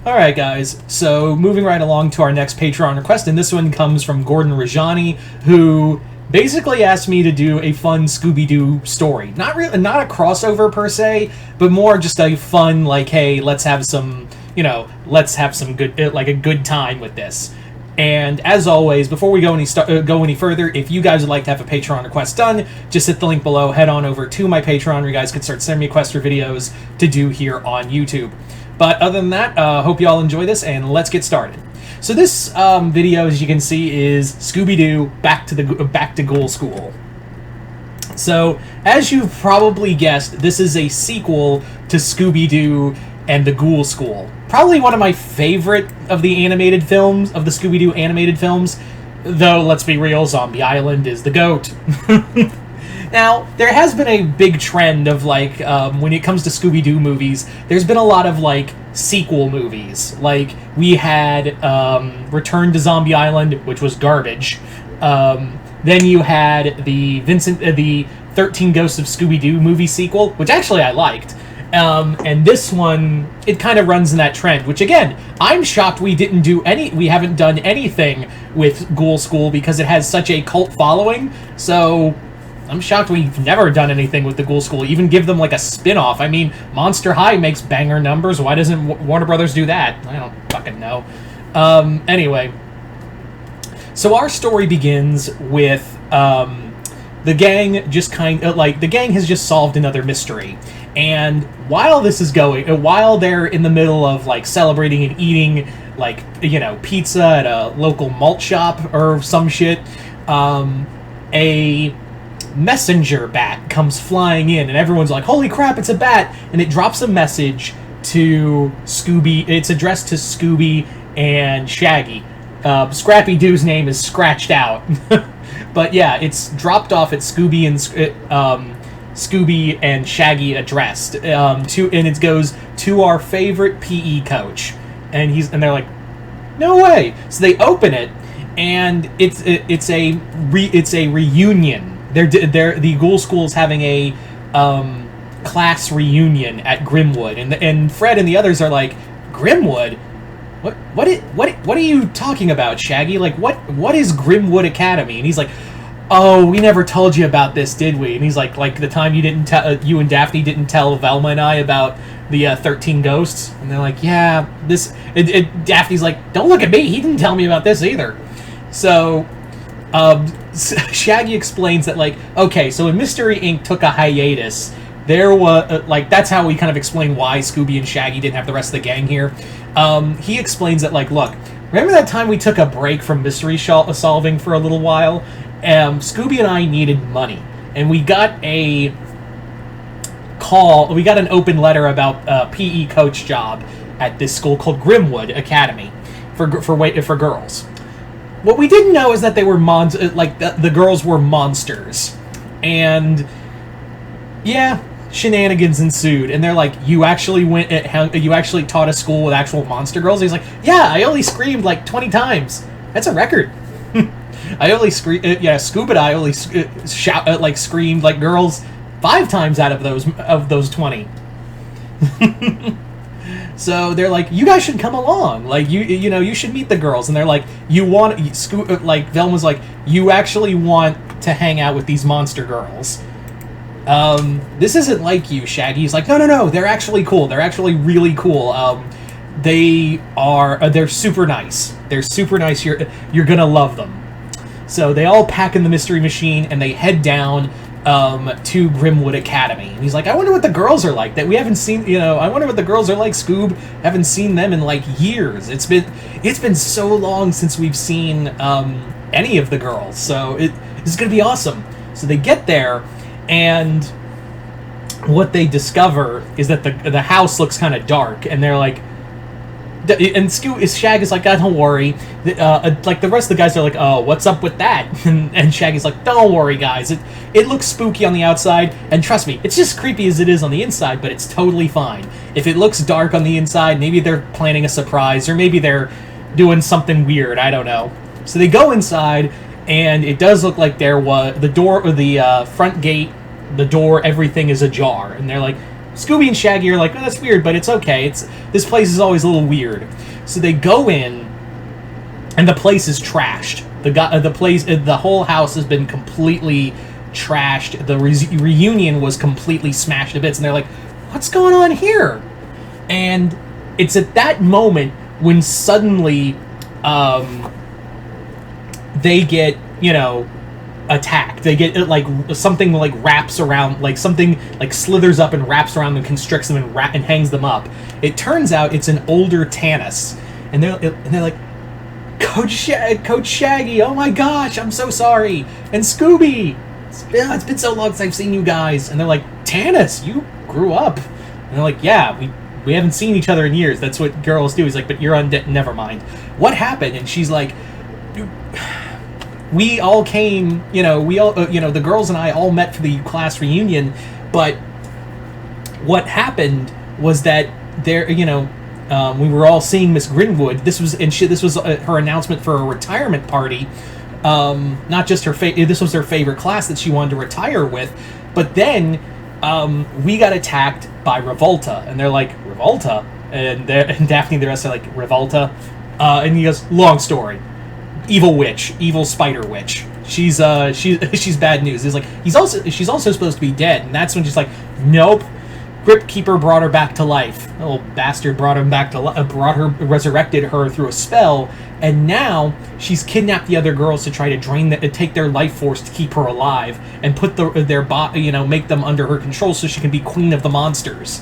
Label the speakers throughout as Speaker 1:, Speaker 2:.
Speaker 1: Alright guys, so moving right along to our next Patreon request, and this one comes from Gordon Rajani, who basically asked me to do a fun Scooby-Doo story. Not a crossover per se, but more just a fun, like, hey, let's have some good, like, a good time with this. And as always, before we go any further, if you guys would like to have a Patreon request done, just hit the link below, head on over to my Patreon where you guys can start sending me requests for videos to do here on YouTube. But other than that, hope you all enjoy this, and let's get started. So this video, as you can see, is Scooby-Doo back to Ghoul School. So, as you've probably guessed, this is a sequel to Scooby-Doo and the Ghoul School. Probably one of my favorite of the animated films, of the Scooby-Doo animated films, though, let's be real, Zombie Island is the GOAT. Now, there has been a big trend of, like, when it comes to Scooby-Doo movies, there's been a lot of, like, sequel movies. Like, we had Return to Zombie Island, which was garbage. Then you had the 13 Ghosts of Scooby-Doo movie sequel, which actually I liked. And this one, it kind of runs in that trend, which, again, I'm shocked we haven't done anything with Ghoul School because it has such a cult following, so I'm shocked we've never done anything with the Ghoul School, even give them, like, a spin-off. I mean, Monster High makes banger numbers. Why doesn't Warner Brothers do that? I don't fucking know. Anyway. So our story begins with, the gang just the gang has just solved another mystery. And while this is going, while they're in the middle of, like, celebrating and eating, like, pizza at a local malt shop or some shit, a messenger bat comes flying in, and everyone's like, holy crap, it's a bat, and it drops a message to Scooby. It's addressed to Scooby and Shaggy. Scrappy-Doo's name is scratched out. But yeah, it's dropped off at Scooby and Shaggy addressed, and it goes to our favorite PE coach, and they're like, no way. So they open it, and it's a reunion. The Ghoul School's having a class reunion at Grimwood, and Fred and the others are like, Grimwood? What are you talking about, Shaggy? Like, what is Grimwood Academy? And he's like, oh, we never told you about this, did we? And he's like the time you and Daphne didn't tell Velma and I about the 13 ghosts. And they're like, yeah, Daphne's like, don't look at me, he didn't tell me about this either. So Shaggy explains that, like, okay, so when Mystery Inc. took a hiatus, there was, that's how we kind of explain why Scooby and Shaggy didn't have the rest of the gang here. He explains that, like, look, remember that time we took a break from mystery solving for a little while? Scooby and I needed money, and we got an open letter about a PE coach job at this school called Grimwood Academy for girls. What we didn't know is that they were the girls were monsters. And yeah, shenanigans ensued, and they're like, you actually taught a school with actual monster girls? And he's like, yeah, I only screamed like 20 times. That's a record. Scoob and I only screamed like girls 5 times out of those 20. So they're like, you guys should come along. Like, you should meet the girls. And they're like, Velma's like, you actually want to hang out with these monster girls. This isn't like you, Shaggy. He's like, no, they're actually cool. They're actually really cool. They're super nice. They're super nice. You're gonna love them. So they all pack in the mystery machine, and they head down to Grimwood Academy. And he's like, I wonder what the girls are like that we haven't seen, I wonder what the girls are like, Scoob. Haven't seen them in, like, years. It's been so long since we've seen any of the girls. So it's going to be awesome. So they get there, and what they discover is that the house looks kind of dark, and they're like, and Shag is like, oh, don't worry. Like, the rest of the guys are like, oh, what's up with that? And Shaggy's like, don't worry, guys. It looks spooky on the outside, and trust me, it's just creepy as it is on the inside, but it's totally fine. If it looks dark on the inside, maybe they're planning a surprise, or maybe they're doing something weird, I don't know. So they go inside, and it does look like there was the door, or the front gate, the door, everything is ajar. And they're like, Scooby and Shaggy are like, oh, that's weird, but it's okay. This place is always a little weird. So they go in, and the place is trashed. The whole house has been completely trashed. The reunion was completely smashed to bits, and they're like, what's going on here? And it's at that moment when suddenly they get, attacked. They get, something, wraps around, something, slithers up and wraps around them, constricts them, and hangs them up. It turns out it's an older Tanis. And they're like, Coach Shaggy, oh my gosh, I'm so sorry. And Scooby, it's been so long since I've seen you guys. And they're like, Tanis, you grew up. And they're like, yeah, we haven't seen each other in years. That's what girls do. He's like, but you're undead. Never mind. What happened? And she's like, we all came, the girls and I all met for the class reunion, but what happened was that we were all seeing Miss Grimwood. This was her announcement for a retirement party. Not just this was her favorite class that she wanted to retire with, but then we got attacked by Revolta, and they're like, Revolta? And Daphne and the rest are like, Revolta? And he goes, long story. Evil witch, evil spider witch. She's bad news. He's like, she's also supposed to be dead, and that's when she's like, nope. Grip Keeper brought her back to life. The little bastard brought resurrected her through a spell, and now she's kidnapped the other girls to try to take their life force to keep her alive, and put make them under her control so she can be queen of the monsters.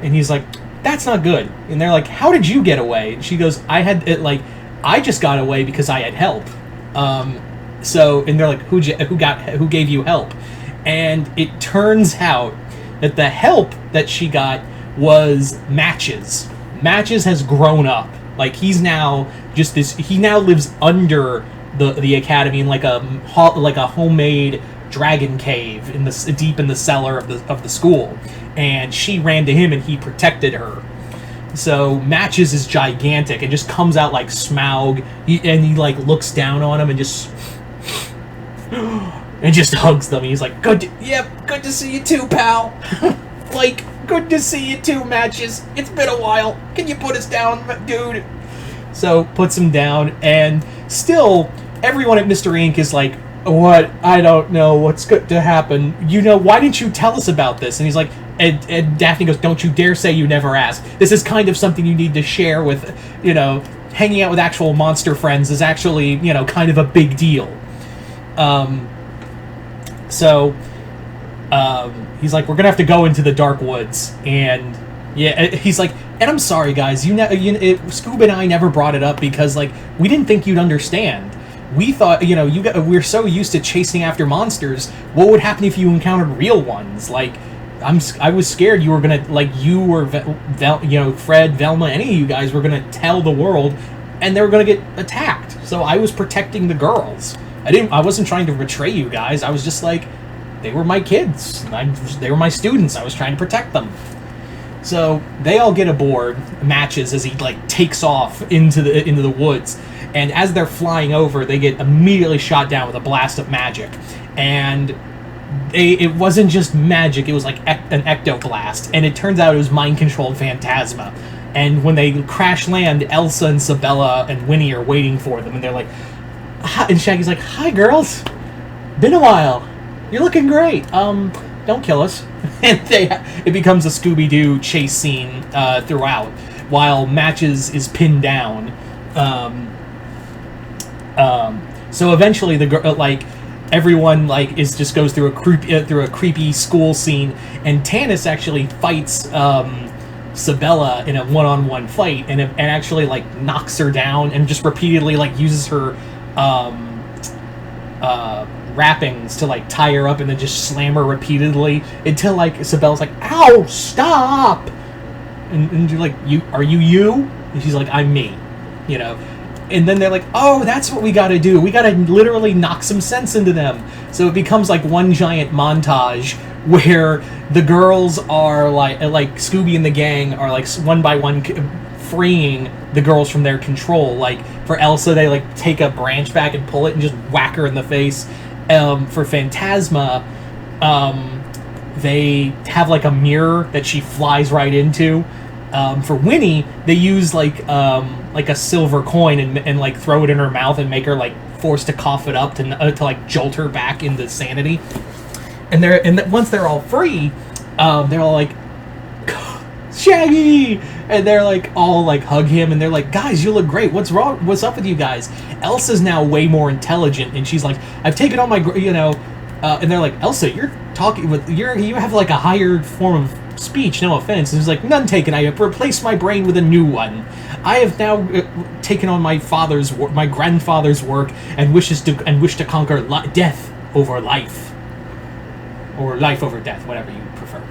Speaker 1: And he's like, that's not good. And they're like, how did you get away? And she goes, I just got away because I had help. And they're like, who gave you help? And it turns out that the help that she got was Matches. Matches has grown up. He's now just this. He now lives under the academy in like a homemade dragon cave deep in the cellar of the school. And she ran to him, and he protected her. So Matches is gigantic and just comes out like Smaug, and he looks down on him and just hugs them. He's like, good to see you too, pal. Good to see you too, Matches. It's been a while. Can you put us down, dude? So puts him down, and still everyone at Mr. Inc. is like, what? I don't know what's good to happen. Why didn't you tell us about this? And he's like, and Daphne goes, don't you dare say you never asked. This is kind of something you need to share with, hanging out with actual monster friends is actually, kind of a big deal. He's like, we're gonna have to go into the dark woods, and he's like, and I'm sorry guys, Scoob and I never brought it up because we didn't think you'd understand. We thought, we're so used to chasing after monsters. What would happen if you encountered real ones? I was scared you were gonna, you or Fred, Velma, any of you guys were gonna tell the world, and they were gonna get attacked. So I was protecting the girls. I wasn't trying to betray you guys. I was just they were my kids. They were my students. I was trying to protect them. So they all get aboard Matches as he takes off into the woods, and as they're flying over, they get immediately shot down with a blast of magic, and it wasn't just magic. It was like an ectoblast, and it turns out it was mind-controlled phantasma. And when they crash land, Elsa and Sabella and Winnie are waiting for them, and they're like, hi, and Shaggy's like, hi girls, been a while, you're looking great, don't kill us. And it becomes a Scooby-Doo chase scene throughout, while Matches is pinned down. So eventually everyone just goes through a creepy school scene, and Tanis actually fights Sabella in a one-on-one fight, and actually knocks her down, and just repeatedly uses her wrappings to tie her up, and then just slam her repeatedly until Sabella's like, ow, stop. And you're like, are you? And she's like, I'm me, And then they're like, oh, that's what we gotta do. We gotta literally knock some sense into them. So it becomes one giant montage where the girls are like Scooby and the gang are one by one freeing the girls from their control. For Elsa, they take a branch back and pull it and just whack her in the face. For Phantasma, they have like a mirror that she flies right into. For Winnie, they use like a silver coin and like throw it in her mouth and make her like forced to cough it up to like jolt her back into sanity. And once they're all free, they're all like, Shaggy! And they're like all like hug him, and they're like, guys, you look great. What's wrong? What's up with you guys? Elsa's now way more intelligent, and she's like, I've taken all my, and they're like, Elsa, you're talking with you have like a higher form of speech. No offense. And he's like, none taken. I have replaced my brain with a new one. I have now taken on my grandfather's work, and wish to conquer death over life, or life over death, whatever you prefer.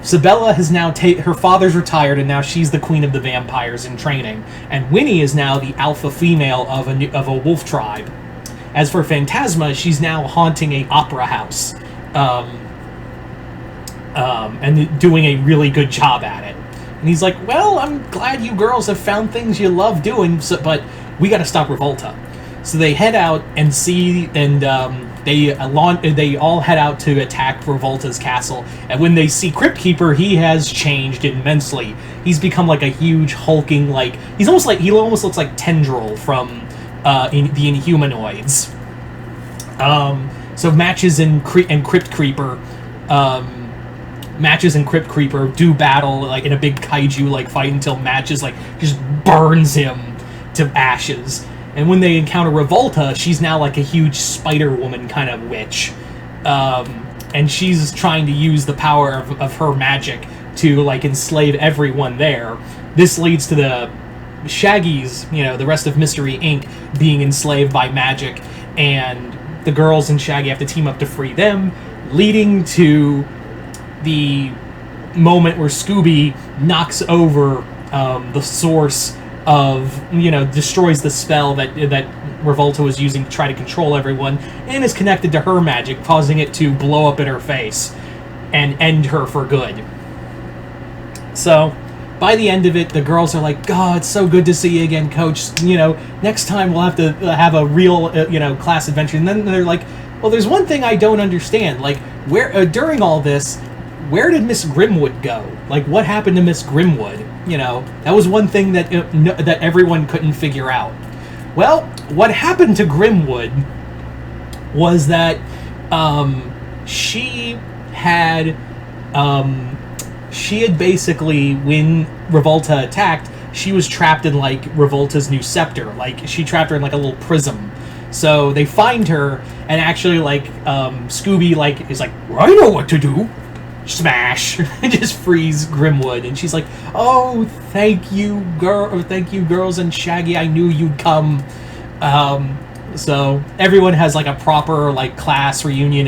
Speaker 1: Sabella has now her father's retired, and now she's the queen of the vampires in training. And Winnie is now the alpha female of a wolf tribe. As for Phantasma, she's now haunting a opera house, and doing a really good job at it. And he's like, well, I'm glad you girls have found things you love doing, but we got to stop Revolta. So they head out and they all head out to attack Revolta's castle. And when they see Crypt Keeper, he has changed immensely. He's become like a huge hulking, like he almost looks like Tendril from the Inhumanoids. So Matches and Crypt Creeper do battle like in a big kaiju like fight until Matches like just burns him to ashes. And when they encounter Revolta, she's now like a huge spider woman kind of witch. And she's trying to use the power of her magic to like enslave everyone there. This leads to the Shaggy's, the rest of Mystery Inc. being enslaved by magic, and the girls and Shaggy have to team up to free them, leading to the moment where Scooby knocks over the source of, destroys the spell that Revolta was using to try to control everyone, and is connected to her magic, causing it to blow up in her face and end her for good. So, by the end of it, the girls are like, God, it's so good to see you again, Coach. Next time we'll have to have a real, class adventure. And then they're like, well, there's one thing I don't understand. Like, where during all this, where did Miss Grimwood go? Like, what happened to Miss Grimwood? That was one thing that that everyone couldn't figure out. Well, what happened to Grimwood was that she had basically, when Revolta attacked, she was trapped in like Revolta's new scepter. Like, she trapped her in like a little prism. So they find her, and actually like Scooby like is like, I know what to do. Smash. And just freeze Grimwood, and she's like, oh, thank you girls and Shaggy, I knew you'd come. So everyone has like a proper like class reunion,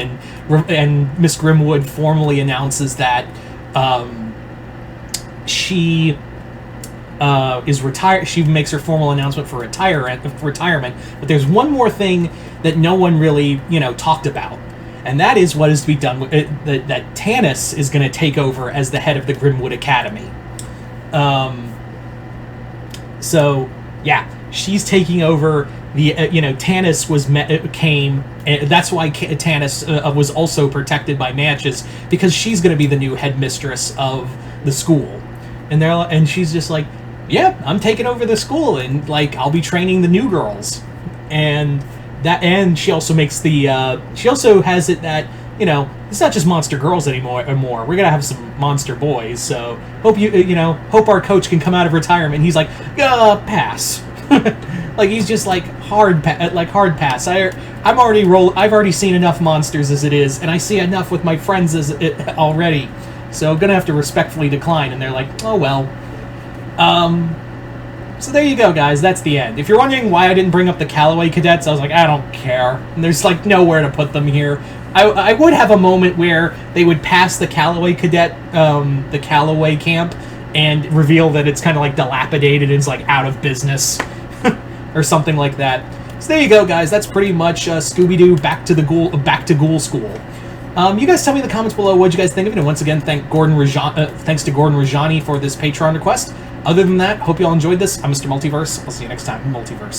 Speaker 1: and Miss Grimwood formally announces that she is retired. She makes her formal announcement for retirement. But there's one more thing that no one really talked about. And that is what is to be done with it, that Tanis is going to take over as the head of the Grimwood Academy. So yeah, she's taking over the. Tanis came. That's why Tanis was also protected by Matches, because she's going to be the new headmistress of the school. And she's just like, yeah, I'm taking over the school, and like I'll be training the new girls, and she also makes she also has it that it's not just monster girls anymore. We're gonna have some monster boys. So hope our coach can come out of retirement. He's like, pass. Like he's just like hard pass. I've already seen enough monsters as it is, and I see enough with my friends as it already. So gonna have to respectfully decline. And they're like, oh well. So there you go, guys. That's the end. If you're wondering why I didn't bring up the Callaway Cadets, I was like, I don't care. And there's like nowhere to put them here. I would have a moment where they would pass the Callaway Cadet, the Callaway camp, and reveal that it's kind of like dilapidated and it's like out of business, or something like that. So there you go, guys. That's pretty much Scooby-Doo Back to Ghoul School. You guys tell me in the comments below what you guys think of it, and once again, thanks to Gordon Rajani for this Patreon request. Other than that, hope you all enjoyed this. I'm Mr. Multiverse. I'll see you next time in Multiverse.